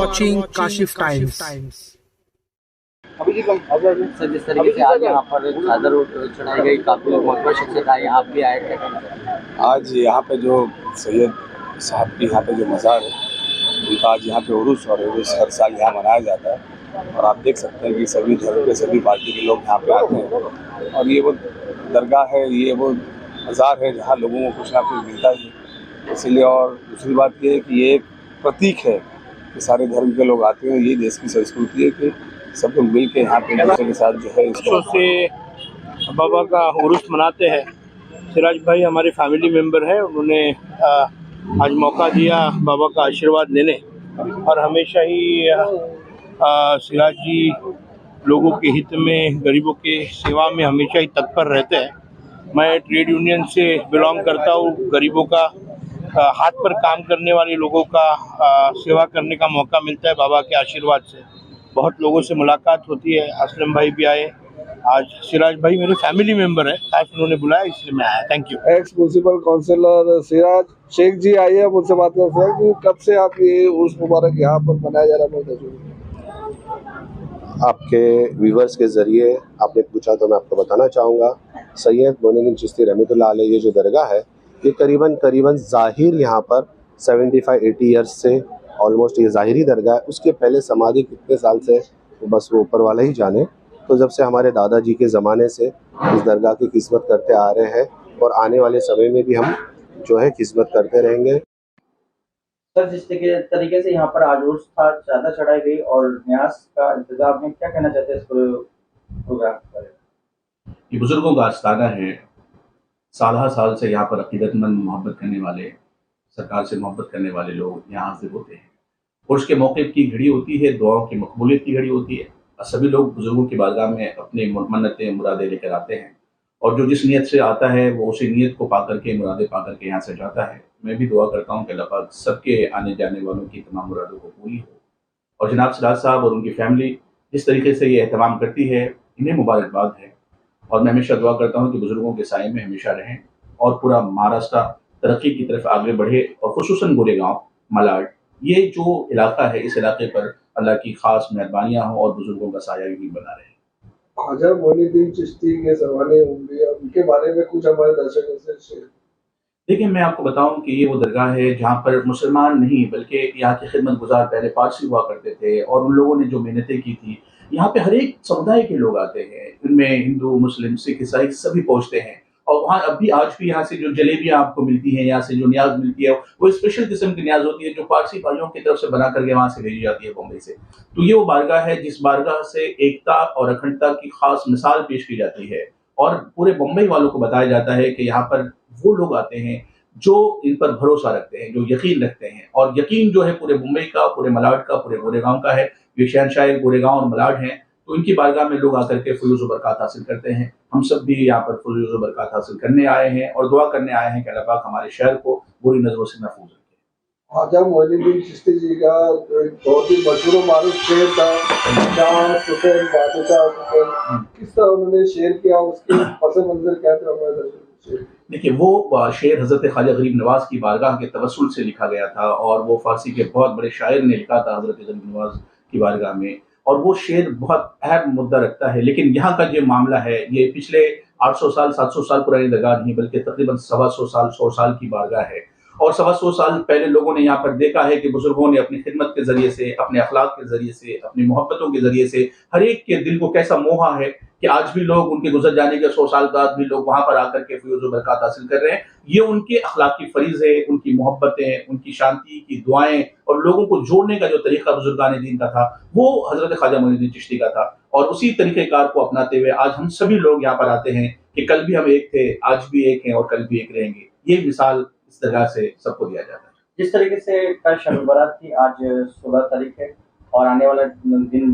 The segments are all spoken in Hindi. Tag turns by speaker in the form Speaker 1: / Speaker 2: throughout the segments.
Speaker 1: watching Kashif Times.
Speaker 2: सर, जिस तरीके से आज यहाँ पर चादर चढ़ाई गई, काफी महत्वपूर्ण शख्सियत आई, आप भी आए थे।
Speaker 3: आज यहाँ पे जो सैयद साहब की यहाँ पे जो मज़ार है उनका आज यहाँ पे उरूस और उरूस हर साल यहाँ मनाया जाता है और आप देख सकते हैं कि सभी धर्म के सभी पार्टी के लोग यहाँ पे आते हैं और ये वो दरगाह है, ये वो मज़ार है जहाँ लोगों को कुछ ना कुछ मिलता ही है। इसलिए और दूसरी बात ये है कि ये एक प्रतीक है कि सारे धर्म के लोग आते हैं। ये देश की संस्कृति है कि सब लोग मिल के यहाँ पे एक दूसरे के साथ जो है
Speaker 4: वर्षों से बाबा का उर्स मनाते हैं। सिराज भाई हमारे फैमिली मेंबर हैं, उन्होंने आज मौका दिया बाबा का आशीर्वाद लेने और हमेशा ही सिराज जी लोगों के हित में, गरीबों के सेवा में हमेशा ही तत्पर रहते हैं। मैं ट्रेड यूनियन से बिलोंग करता हूँ। गरीबों का हाथ पर काम करने वाले लोगों का सेवा करने का मौका मिलता है बाबा के आशीर्वाद से। बहुत लोगों से मुलाकात होती है। असलम भाई भी आए, आज सिराज भाई मेरे फैमिली मेंबर है, खास उन्होंने बुलाया इसलिए मैं आया। Thank you.
Speaker 5: Ex municipal councillor Siraj Shaikh ji आइए, अब उनसे बात करते हैं कि कब से आप ये उर्स मुबारक यहाँ पर मनाया जा रहा है।
Speaker 6: आपके व्यूवर्स के ज़रिए आपने पूछा तो मैं आपको बताना चाहूँगा, सैयद मोइनुद्दीन चिश्ती रहमतुल्लाह अलैह ये जो दरगाह है ये करीबन ज़ाहिर यहाँ पर 75-80 ईयर्स से ऑलमोस्ट ये ज़ाहिरी दरगाह है। उसके पहले समाधि कितने साल से बस वो ऊपर वाला ही जाने। तो जब से हमारे दादाजी के ज़माने से इस दरगाह की खिदमत करते आ रहे हैं और आने वाले समय में भी हम जो है खिदमत करते रहेंगे।
Speaker 2: सर, जिस तरीके से यहाँ पर आज उर्स था, चादर चढ़ाई गई और न्यास का इंतजाम है, क्या कहना चाहते हैं इस प्रोग्राम पर?
Speaker 7: ये बुजुर्गों का आस्थाना है। साल साल से यहाँ पर अकीदतमंद मोहब्बत करने वाले, सरकार से मोहब्बत करने वाले लोग यहाँ हाजिर होते हैं। उर्स के मौके की घड़ी होती है, दुआओं की मकबूलियत की घड़ी होती है और सभी लोग बुजुर्गों की बारगाह में अपने मन्नतें मुरादें लेकर आते हैं और जो जिस नीयत से आता है वो उसी नीयत को पा करके, मुरादें पा करके यहाँ से जाता है। मैं भी दुआ करता हूँ कि अल्लाह पाक सबके आने जाने वालों की तमाम मुरादों को पूरी हो। और जनाब सिराज साहब और उनकी फैमिली जिस तरीके से ये एहतमाम करती है, इन्हें मुबारकबाद है और मैं हमेशा दुआ करता हूँ कि बुजुर्गों के साए में हमेशा रहें और पूरा महाराष्ट्र तरक्की की तरफ आगे बढ़े और खुसूसन गोरेगांव, मलाड, ये जो इलाका है, इस इलाके पर अल्लाह की खास मेहरबानियाँ हों और बुजुर्गों का साया भी बना रहे।
Speaker 5: ख्वाजा मोइनुद्दीन चिश्ती के ज़माने होंगे, उनके बारे में कुछ हमारे दर्शकों से शेयर।
Speaker 7: देखिए, मैं आपको बताऊं कि ये वो दरगाह है जहाँ पर मुसलमान नहीं बल्कि यहाँ के खिदमत गुजार पहले पारसी हुआ करते थे और उन लोगों ने जो मेहनतें की थी, यहाँ पे हर एक समुदाय के लोग आते हैं। इनमें हिंदू, मुस्लिम, सिख, ईसाई सभी पहुँचते हैं और वहाँ आज भी यहाँ से जो जलेबियाँ आपको मिलती हैं, यहाँ से जो न्याज मिलती है वो स्पेशल किस्म की न्याज होती है जो पारसी भाइयों की तरफ से बना करके वहाँ से भेजी जाती है बॉम्बे से। तो ये वो बारगाह है जिस बारगाह से एकता और अखंडता की खास मिसाल पेश की जाती है और पूरे बम्बई वालों को बताया जाता है कि यहाँ पर वो लोग आते हैं जो इन पर भरोसा रखते हैं, जो यकीन रखते हैं और यकीन जो है पूरे मुंबई का, पूरे मलाड का, पूरे गोरेगांव का है। ये शहनशाह गोरेगांव और मलाड हैं, तो इनकी बारगाह में लोग आकर के फयूज़ व बरक़ात हासिल करते हैं। हम सब भी यहाँ पर फयूज़ व बरक़ात हासिल करने आए हैं और दुआ करने आए हैं कि अल्लाह पाक हमारे शहर को बुरी नज़रों से महफूज रखे।
Speaker 5: ख्वाजा मोइनुद्दीन चिश्ती जी का बहुत ही मशहूर मारूफ शेर था, शाह हुसैन बादशाह हुसैन, किस तरह उन्होंने शेर किया, उसके पस मंजर क्या था हमारे दर्शकों से?
Speaker 7: देखिए, वो शेर हज़रत ख्वाजा गरीब नवाज की बारगाह के तवस्सुल से लिखा गया था और वो फारसी के बहुत बड़े शायर ने लिखा था हज़रत गरीब नवाज की बारगाह में और वो शेर बहुत अहम मुद्दा रखता है। लेकिन यहाँ का जो मामला है ये पिछले 800 साल 700 साल पुरानी दरगाह नहीं बल्कि तकरीबन 125 साल 100 साल की बारगाह है और 125 साल पहले लोगों ने यहाँ पर देखा है कि बुजुर्गों ने अपनी खिदमत के जरिए से, अपने अखलाक के जरिए से, अपनी मोहब्बतों के जरिए से हर एक के दिल को कैसा मोहा है कि आज भी लोग उनके गुजर जाने के 100 साल बाद भी लोग वहां पर आकर के फयूज़ व बरक़ात हासिल कर रहे हैं। ये उनके अखलाकी फरीज़ है, उनकी मोहब्बतें, उनकी शांति की दुआएं और लोगों को जोड़ने का जो तरीका बुजुर्गान दीन का था वो हजरत ख्वाजा मोइनुद्दीन चिश्ती का था और उसी तरीक़ेकार को अपनाते हुए आज हम सभी लोग यहाँ पर आते हैं कि कल भी हम एक थे, आज भी एक हैं और कल भी एक रहेंगे। ये मिसाल इस तरह से सबको दिया जाता है।
Speaker 2: जिस तरीके से कल शब बारात थी, आज 16 तारीख है और आने वाला दिन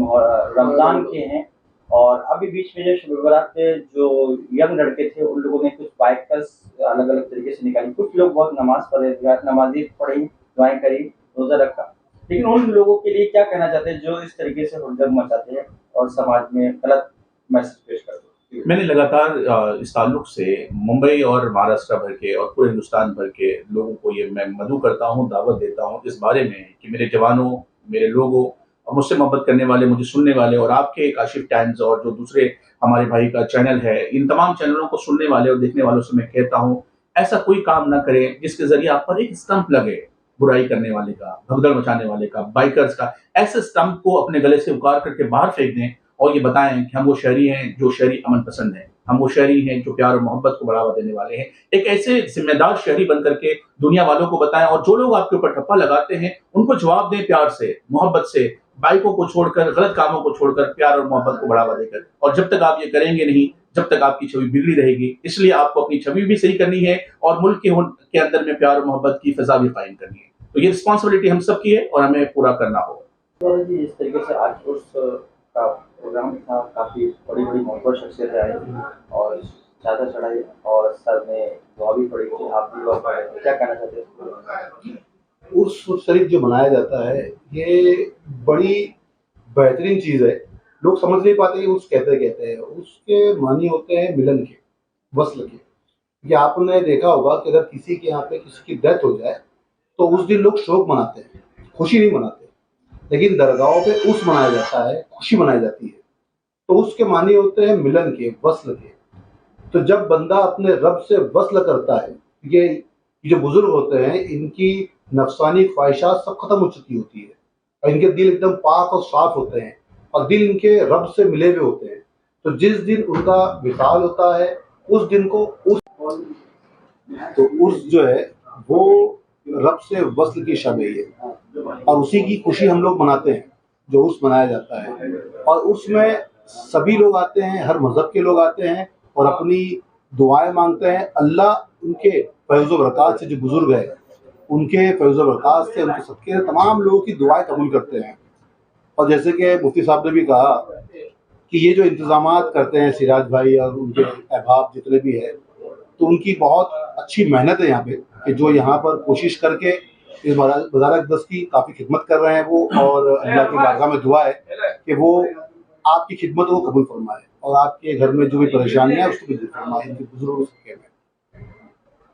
Speaker 2: रमजान के हैं और अभी बीच में जो शब बारात पे जो यंग लड़के थे उन लोगों ने कुछ बाइकर्स अलग अलग तरीके से निकाली। कुछ लोग बहुत नमाज पढ़े, नमाजी पढ़ी, दुआएं करी, रोजा रखा, लेकिन उन लोगों के लिए क्या कहना चाहते हैं जो इस तरीके से हुड़दंग मचाते हैं और समाज में गलत मैसेज पेश करते हैं?
Speaker 7: मैंने लगातार इस ताल्लुक से मुंबई और महाराष्ट्र भर के और पूरे हिंदुस्तान भर के लोगों को ये मैं मदऊ करता हूँ, दावत देता हूँ इस बारे में कि मेरे जवानों, मेरे लोगों और मुझसे मोहब्बत करने वाले, मुझे सुनने वाले और आपके काशिफ टाइम्स और जो दूसरे हमारे भाई का चैनल है, इन तमाम चैनलों को सुनने वाले और देखने वालों से मैं कहता हूँ, ऐसा कोई काम ना करें जिसके ज़रिए आप पर एक स्टंप लगे, बुराई करने वाले का, भगदड़ मचाने वाले का, बाइकर्स का। ऐसे स्टंप को अपने गले से उतार करके बाहर फेंक दें और ये बताएं कि हम वो शहरी हैं जो शहरी अमन पसंद हैं, हम वो शहरी हैं जो प्यार और मोहब्बत को बढ़ावा देने वाले हैं। एक ऐसे जिम्मेदार शहरी बन करके दुनिया वालों को बताएं और जो लोग आपके ऊपर ठप्पा लगाते हैं उनको जवाब दें प्यार से, मोहब्बत से, बाइकों को छोड़कर, गलत कामों को छोड़कर, प्यार और मोहब्बत को बढ़ावा देकर। और जब तक आप ये करेंगे नहीं, जब तक आपकी छवि बिगड़ी रहेगी। इसलिए आपको अपनी छवि भी सही करनी है और मुल्क के अंदर में प्यार और मोहब्बत की फिजा भी कायम करनी है। तो ये रिस्पॉन्सिबिलिटी हम सबकी है और हमें पूरा करना होगा।
Speaker 2: जी, इस तरीके से आज उर्स का प्रोग्राम था, काफ़ी बड़ी-बड़ी मोहब्बत शख्सियतें आई और चादर चढ़ाई और सर में दुआ भी पड़ी थी, आप भी दुआ पढ़े थे। क्या कहना चाहते हैं?
Speaker 1: उर्स शरीफ जो मनाया जाता है ये बड़ी बेहतरीन चीज़ है। लोग समझ नहीं पाते कि उर्स कहते हैं। उसके मानी होते हैं मिलन के, वस्ल के। ये आपने देखा होगा कि अगर किसी के यहाँ पे किसी की डेथ हो जाए तो उस दिन लोग शोक मनाते हैं, खुशी नहीं मनाते। लेकिन दरगाहों पे उर्स मनाया जाता है, खुशी मनाई जाती है। तो उसके मानी होते हैं मिलन के, वस्ल के। तो जब बंदा अपने रब से वस्ल करता है, ये जो बुजुर्ग होते हैं इनकी नफसानी ख्वाहिशात सब खत्म हो चुकी होती है और इनके दिल एकदम पाक और साफ होते हैं और दिल इनके रब से मिले हुए होते हैं। तो जिस दिन उनका विसाल होता है उस दिन को उर्स जो है वो रब से वस्ल की शब है ये, और उसी की खुशी हम लोग मनाते हैं जो उर्स मनाया जाता है। और उसमें सभी लोग आते हैं, हर मज़हब के लोग आते हैं और अपनी दुआएं मांगते हैं। अल्लाह उनके फैज़ व बरक़ात से, जो बुज़ुर्ग है उनके फैज़ व बरक़ात से, उनके सदक़े से तमाम लोगों की दुआएं कबूल करते हैं। और जैसे कि मुफ्ती साहब ने भी कहा कि ये जो इंतज़ामात करते हैं सिराज भाई और उनके अहबाब जितने भी है, तो उनकी बहुत अच्छी मेहनत है यहाँ पे, कि जो यहाँ पर कोशिश करके इस बाज़ार अक़दस की काफ़ी खिदमत कर रहे हैं वो। और अल्लाह की बारगाह में दुआ है कि वो आपकी खिदमत को कबूल फरमाए और आपके घर में जो भी परेशानियाँ है उसको भी दूर फरमाए, इनके बुजुर्गों के में।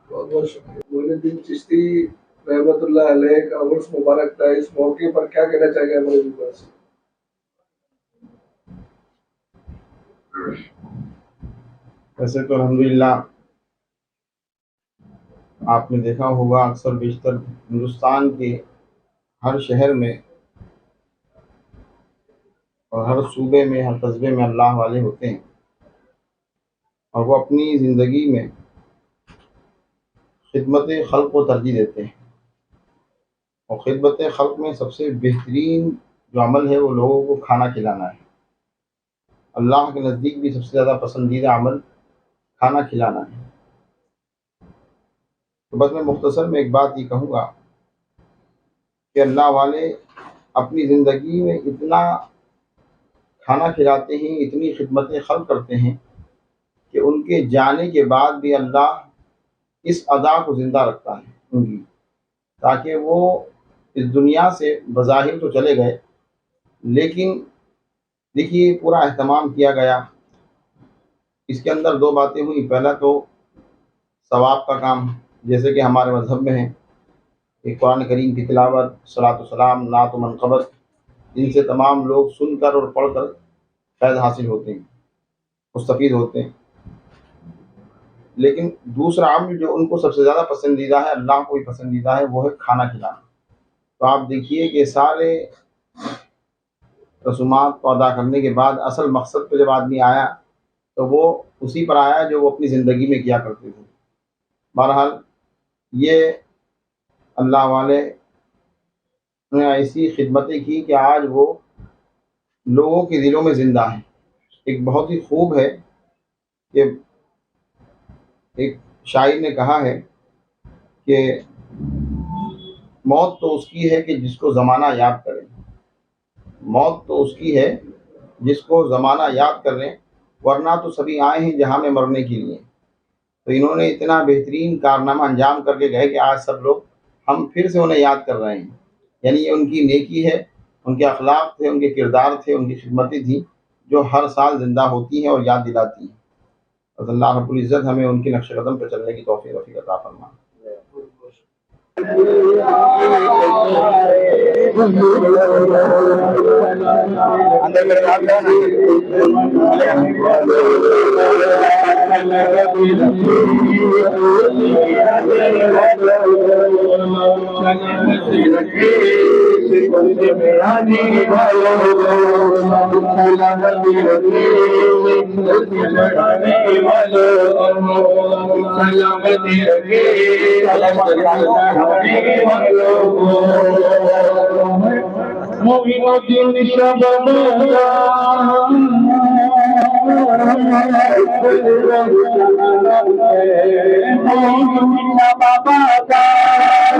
Speaker 5: बहुत बहुत शुक्रिया। मोइनुद्दीन चिश्ती रहमतुल्लाह अलैह का उर्स मुबारक था। इस मौके पर क्या कहना चाहिए हमारे व्यूअर से?
Speaker 8: वैसे तो अल्हम्दुलिल्लाह आपने देखा होगा अक्सर बेशतर हिंदुस्तान के हर शहर में और हर सूबे में, हर कस्बे में अल्लाह वाले होते हैं और वो अपनी ज़िंदगी में खिदमत खल्क़ को तरजीह देते हैं। और खिदमत खल्क़ में सबसे बेहतरीन जो अमल है वो लोगों को खाना खिलाना है। अल्लाह के नज़दीक भी सबसे ज़्यादा पसंदीदा अमल खाना खिलाना है। तो बस मैं मुख्तसर में एक बात ये कहूँगा कि अल्लाह वाले अपनी ज़िंदगी में इतना खाना खिलाते हैं, इतनी खिदमत खल्क़ करते हैं कि उनके जाने के बाद भी अल्लाह इस अदा को ज़िंदा रखता है उनकी, ताकि वो इस दुनिया से बज़ाहिर तो चले गए लेकिन देखिए पूरा एहतमाम किया गया। इसके अंदर दो बातें हुई। पहला तो सवाब का काम, जैसे कि हमारे मज़हब में है कि कुरान करीम की तिलावत, सलात व सलाम, नात व मनक़बत, इनसे तमाम लोग सुनकर और पढ़कर फ़ैज़ हासिल होते हैं, मुस्तफ़ीद होते हैं। लेकिन दूसरा अमल जो उनको सबसे ज़्यादा पसंदीदा है, अल्लाह को भी पसंदीदा है, वो है खाना खिलाना। तो आप देखिए कि सारे रसूमात को अदा करने के बाद असल मकसद पे जब आदमी आया तो वो उसी पर आया जो वो अपनी ज़िंदगी में किया करते थे। बहरहाल ये अल्लाह वाले ने ऐसी खिदमतें की कि आज वो लोगों के दिलों में ज़िंदा है। एक बहुत ही खूब है कि एक शायर ने कहा है कि मौत तो उसकी है कि जिसको ज़माना याद करे, मौत तो उसकी है जिसको ज़माना याद कर लें, वरना तो सभी आए हैं जहाँ में मरने के लिए। तो इन्होंने इतना बेहतरीन कारनामा अंजाम करके गए कि आज सब लोग हम फिर से उन्हें याद कर रहे हैं। यानी ये उनकी नेकी है, उनके अखलाक थे, उनके किरदार थे, उनकी खिदमतें थी जो हर साल ज़िंदा होती हैं और याद दिलाती हैं। और अल्लाह रब्बुल इज़्ज़त हमें उनकी नक्श कदम पर चलने की तौफ़ीक़ अता फरमाए।
Speaker 3: अंदर मेरे हाथ डाल
Speaker 9: मोहिनुद्दीन बाबा का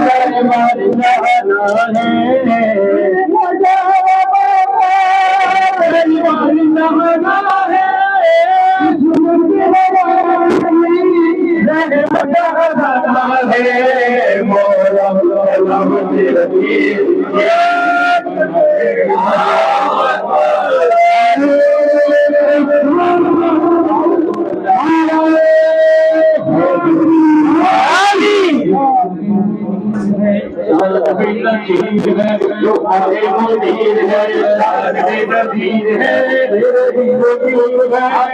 Speaker 9: दरबार नहाना है जो हरे मुदीर है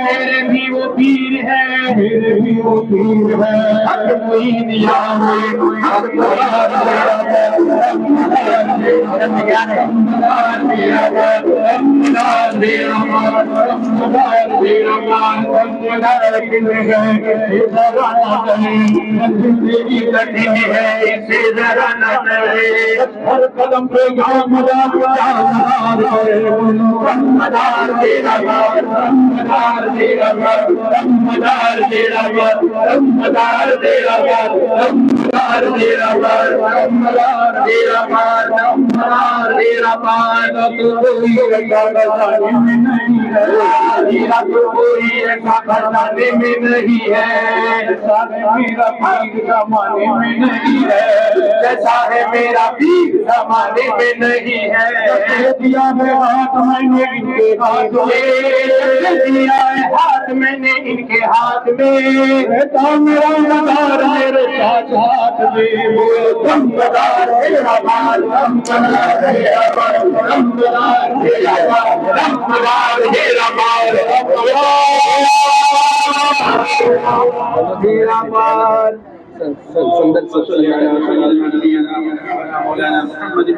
Speaker 9: मेरे भी वो पीर है मेरे भी वो पीर है कोई दिया हर कदम पे में नहीं है मेरा पीर जमाने में नहीं है जैसा है मेरा पीर जमाने में नहीं है दिया है हाथ मैंने इनके हाथ में दिया है हाथ मैंने इनके हाथ में मेरा मदार मेरे साथ हाथ में मदार मेरा बाल मदार मेरा बाल मदार मेरा बाल मदार मेरा बाल मेरा बाल सुंदर मौलाना मोहम्मद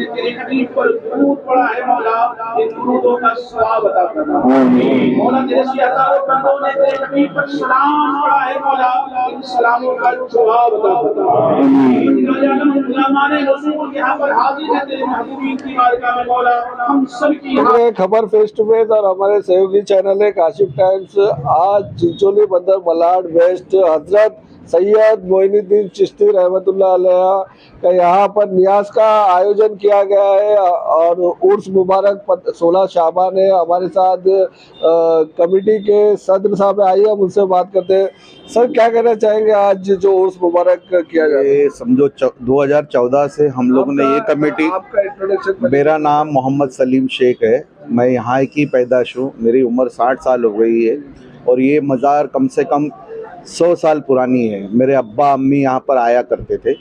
Speaker 9: तेरे हबीब पर दुरूद पढ़ा है मौला इन दुरूदों का सवाब अता करना मौला तेरे सियासात बंदों ने तेरे हबीब पर सलाम पढ़ा है मौला इन सलामों का सवाब अता करना गुलामान रसूल यहाँ पर हाजिर है तेरे महबूबीन की बारगाह में मौला हम सब की
Speaker 5: खबर फेस टू फेस और हमारे सहयोगी चैनल है काशिफ टाइम्स। आज चिंचोली बंदर मलाड वेस्ट हजरत सैयद मोइनुद्दीन चिश्ती रहमतुल्लाह अलैह का यहाँ पर नियाज का आयोजन किया गया है और उर्स मुबारक 16 शाबान है। हमारे साथ कमेटी के सदर साहब आइए, हम उनसे बात करते हैं। सर, क्या कहना चाहेंगे आज जो उर्स मुबारक किया जा रहा है?
Speaker 10: ये समझो 2014 से हम लोग ने ये कमेटी।
Speaker 5: आपका इंट्रोडक्शन।
Speaker 10: मेरा नाम मोहम्मद सलीम शेख है, मैं यहाँ की पैदाश हूँ, मेरी उम्र 60 साल हो गई है और ये मज़ार कम से कम 100 साल पुरानी है। मेरे अब्बा अम्मी यहाँ पर आया करते थे,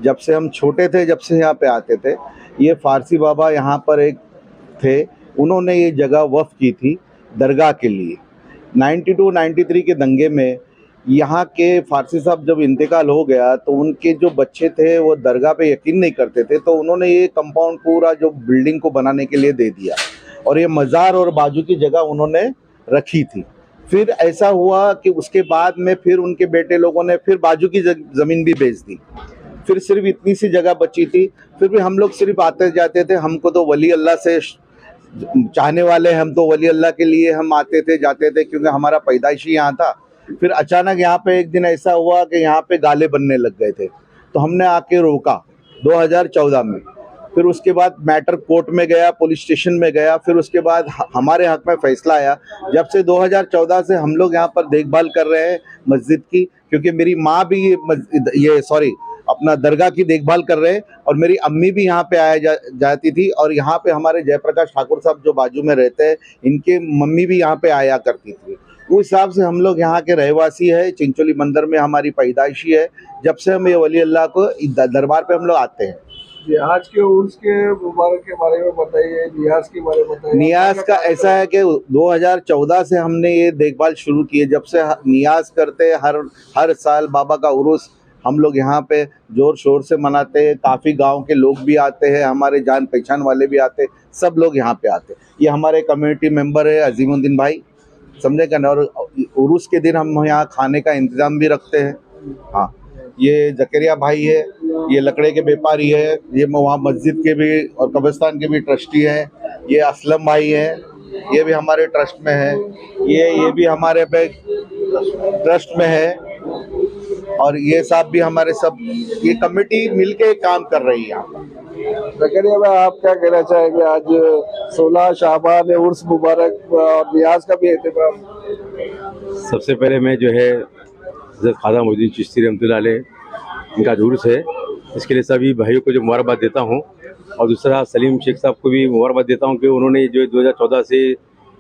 Speaker 10: जब से हम छोटे थे जब से यहाँ पे आते थे। ये फ़ारसी बाबा यहाँ पर एक थे, उन्होंने ये जगह वक़्फ़ की थी दरगाह के लिए। 92-93 के दंगे में यहाँ के फ़ारसी साहब जब इंतकाल हो गया तो उनके जो बच्चे थे वो दरगाह पे यकीन नहीं करते थे, तो उन्होंने ये कंपाउंड पूरा जो बिल्डिंग को बनाने के लिए दे दिया और ये मज़ार और बाजू की जगह उन्होंने रखी थी। फिर ऐसा हुआ कि उसके बाद में फिर उनके बेटे लोगों ने फिर बाजू की ज़मीन भी बेच दी, फिर सिर्फ इतनी सी जगह बची थी। फिर भी हम लोग सिर्फ आते जाते थे, हमको तो वली अल्लाह से चाहने वाले, हम तो वली अल्लाह के लिए हम आते थे जाते थे, क्योंकि हमारा पैदाइशी यहाँ था। फिर अचानक यहाँ पे एक दिन ऐसा हुआ कि यहाँ पे गाले बनने लग गए थे, तो हमने आके रोका 2014 में। फिर उसके बाद मैटर कोर्ट में गया, पुलिस स्टेशन में गया, फिर उसके बाद हमारे हक में फ़ैसला आया। जब से 2014 से हम लोग यहाँ पर देखभाल कर रहे हैं मस्जिद की, क्योंकि मेरी माँ भी अपना दरगाह की देखभाल कर रहे हैं और मेरी अम्मी भी यहाँ पे जाती थी और यहाँ पे हमारे जयप्रकाश ठाकुर साहब जो बाजू में रहते हैं, इनके मम्मी भी यहाँ पे आया करती थी। उस हिसाब से हम लोग यहाँ के रहवासी है। चिंचोली मंदिर में हमारी पैदाइशी है, जब से हम ये वली अल्लाह को दरबार पे हम लोग आते हैं।
Speaker 5: जी, आज के उर्स के मुबारक के बारे में बताइए, नियाज के बारे में बताइए।
Speaker 10: नियाज का ऐसा है कि 2014 से हमने ये देखभाल शुरू की है, जब से नियाज करते हर साल बाबा का उर्स हम लोग यहाँ पे जोर शोर से मनाते हैं। काफ़ी गांव के लोग भी आते हैं, हमारे जान पहचान वाले भी आते हैं, सब लोग यहाँ पे आते हैं। ये हमारे कम्युनिटी मेंबर है अजीमुद्दीन भाई, समझे क्या ना। और उर्स के दिन हम यहाँ खाने का इंतज़ाम भी रखते हैं। हाँ, ये जकरिया भाई है, ये लकड़े के व्यापारी है, ये वहाँ मस्जिद के भी और कब्रिस्तान के भी ट्रस्टी हैं। ये असलम भाई हैं, ये भी हमारे ट्रस्ट में है। ये भी हमारे पे ट्रस्ट में है और ये साहब भी हमारे सब, ये कमेटी मिलके काम कर रही है।
Speaker 5: जकरिया भाई, आप क्या कहना चाहेंगे? आज 16 शाबान उर्स मुबारक और नियाज का भी एहतमाम।
Speaker 11: सबसे पहले मैं जो है हज़रत ख्वाजा मोइनुद्दीन चिश्ती रहमतुल्लाह अलैह इनका उर्स है, इसके लिए सभी भाइयों को जो मुबारकबाद देता हूँ। और दूसरा सलीम शेख साहब को भी मुबारकबाद देता हूँ कि उन्होंने जो 2014 से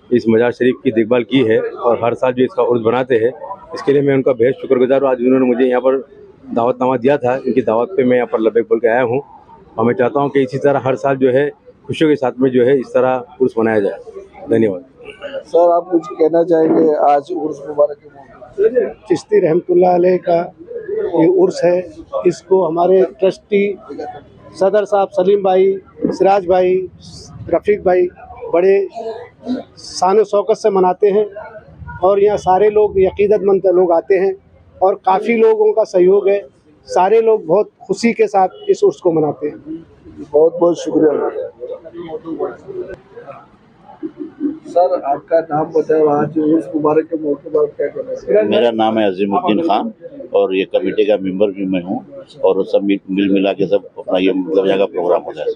Speaker 11: इस मजार शरीफ की देखभाल की है और हर साल जो इसका उर्स बनाते हैं, इसके लिए मैं उनका बेहद शुक्रगुजार हूँ। आज उन्होंने मुझे यहाँ पर दावतनामा दिया था, इनकी दावत पे मैं यहाँ पर लब्बैक बोल के आया हूँ और मैं चाहता हूँ कि इसी तरह हर साल जो है खुशियों के साथ में जो है इस तरह उर्स मनाया जाए। धन्यवाद।
Speaker 5: सर, आप कुछ कहना चाहेंगे आज उर्स मुबारक के मौके?
Speaker 12: चिश्ती रहमतुल्लाह अलैह का ये उर्स है, इसको हमारे ट्रस्टी सदर साहब सलीम भाई, सिराज भाई, रफ़ीक भाई बड़े शान शौकत से मनाते हैं और यहाँ सारे लोग अक़ीदतमंद लोग आते हैं और काफ़ी लोगों का सहयोग है। सारे लोग बहुत खुशी के साथ इस उर्स को मनाते हैं।
Speaker 5: बहुत बहुत शुक्रिया सर। आपका नाम बताएं, आज उर्स मुबारक के मौके पर क्या कहना है?
Speaker 13: मेरा नाम है अजीमुद्दीन खान और ये कमेटी का मेंबर भी मैं हूँ और सब मिल मिला के सब अपना ये मतलब जगह प्रोग्राम होता है।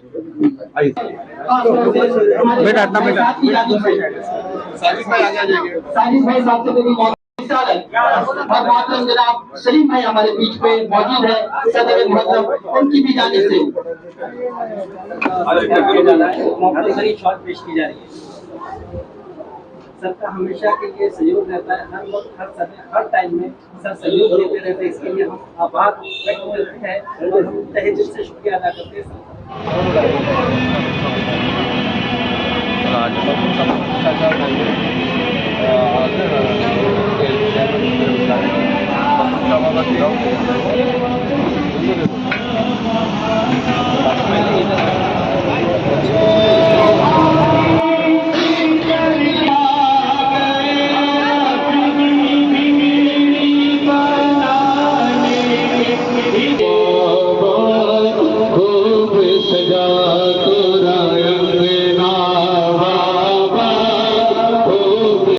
Speaker 14: और जनाब सलीम भाई हमारे बीच पे मौजूद है, सदर मतलब उनकी भी जाने से शॉट पेश की जा रही है। सबका हमेशा के लिए सहयोग रहता है, हर वक्त हर समय हर टाइम में सर सहयोग देते रहते हैं। इसके लिए हम आभार व्यक्त करते हैं और हम तहे दिल से शुक्रिया अदा करते हैं।
Speaker 5: आज